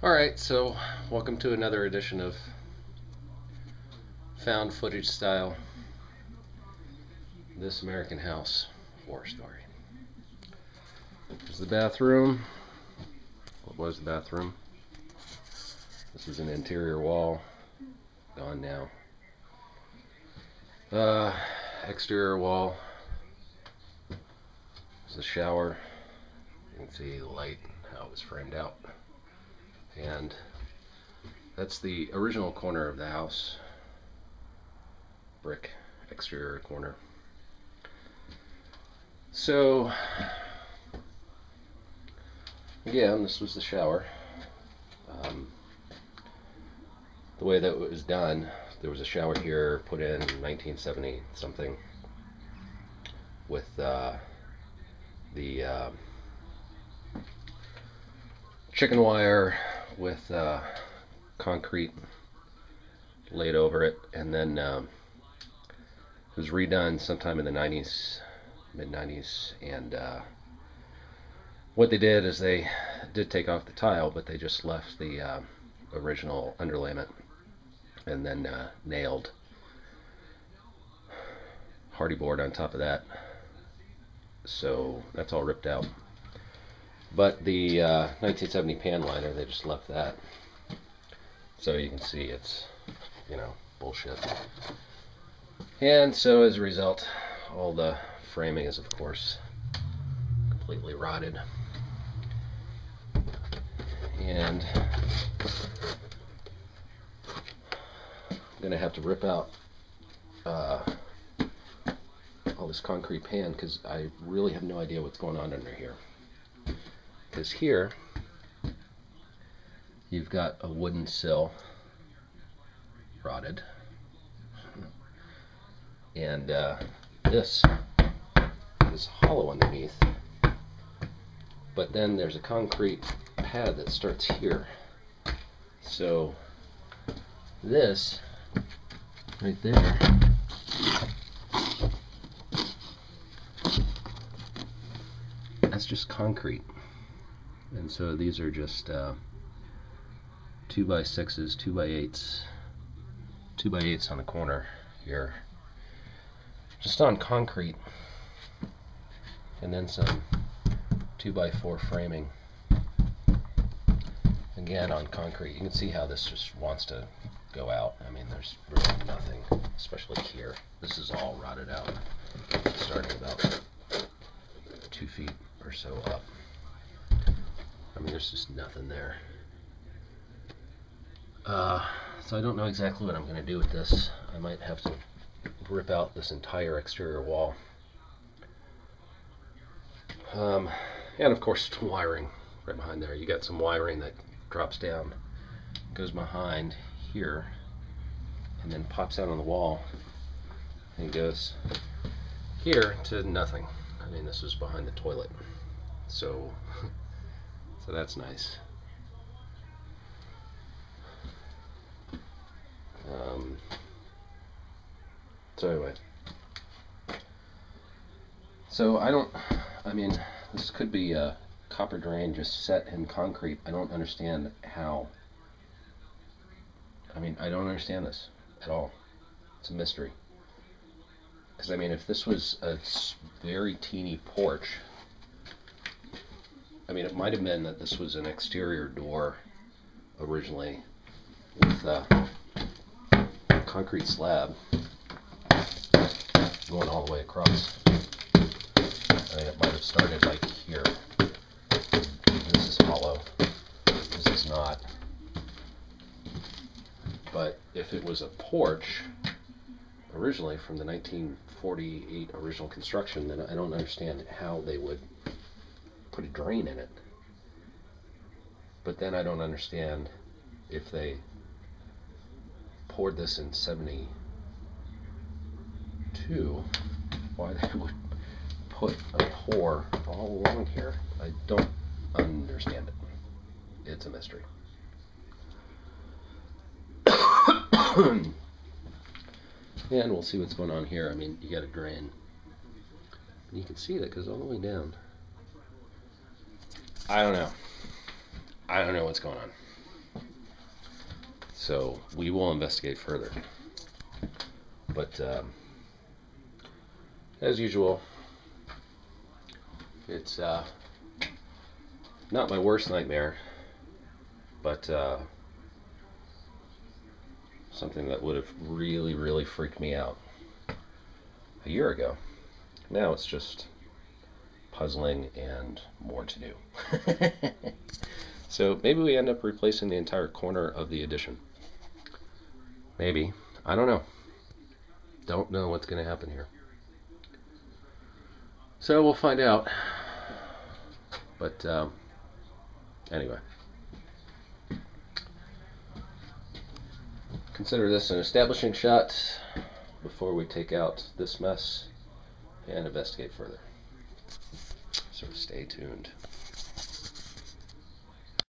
Alright, so welcome to another edition of found footage style This American House horror story. There's the bathroom. What was the bathroom? This is an interior wall. Gone now. Exterior wall. There's the shower. You can see the light, how it was framed out. And that's the original corner of the house. Brick exterior corner. So, again, this was the shower. The way that it was done, there was a shower here put in 1970 something with the chicken wire with concrete laid over it, and then it was redone sometime in the 90s, mid-90s, and what they did is they did take off the tile, but they just left the original underlayment and then nailed hardy board on top of that, so that's all ripped out. But the 1970 pan liner, they just left that. So you can see it's, bullshit. And so as a result, all the framing is, of course, completely rotted. And I'm going to have to rip out all this concrete pan because I really have no idea what's going on under here. Because here you've got a wooden sill, rotted, and this is hollow underneath, but then there's a concrete pad that starts here. So this right there that's just concrete. And so these are just 2x6s, 2x8s, 2x8s on the corner here, just on concrete, and then some 2x4 framing, again on concrete. You can see how this just wants to go out. I mean, there's really nothing, especially here. This is all rotted out, starting about 2 feet or so up. I mean, there's just nothing there. So I don't know exactly what I'm going to do with this. I might have to rip out this entire exterior wall. And of course, the wiring right behind there. You got some wiring that drops down, goes behind here, and then pops out on the wall, and goes here to nothing. I mean, this is behind the toilet. So that's nice. So anyway, I mean, this could be a copper drain just set in concrete. I don't understand how. I mean, I don't understand this at all. It's a mystery. Because, I mean, if this was a very teeny porch, I mean, it might have been that this was an exterior door originally with a concrete slab going all the way across. I mean, it might have started like here. This is hollow. This is not. But if it was a porch originally from the 1948 original construction, then I don't understand how they would put a drain in it. But then I don't understand if they poured this in 72, why they would put a pour all along here. I don't understand it. It's a mystery. And we'll see what's going on here. I mean, you got a drain. And you can see that goes all the way down. I don't know. I don't know what's going on. So we will investigate further. But as usual, it's not my worst nightmare, but something that would have really, really freaked me out a year ago. Now it's just puzzling and more to do. So maybe we end up replacing the entire corner of the addition. Maybe. I don't know. Don't know what's going to happen here. So we'll find out. But anyway. Consider this an establishing shot before we take out this mess and investigate further. So stay tuned.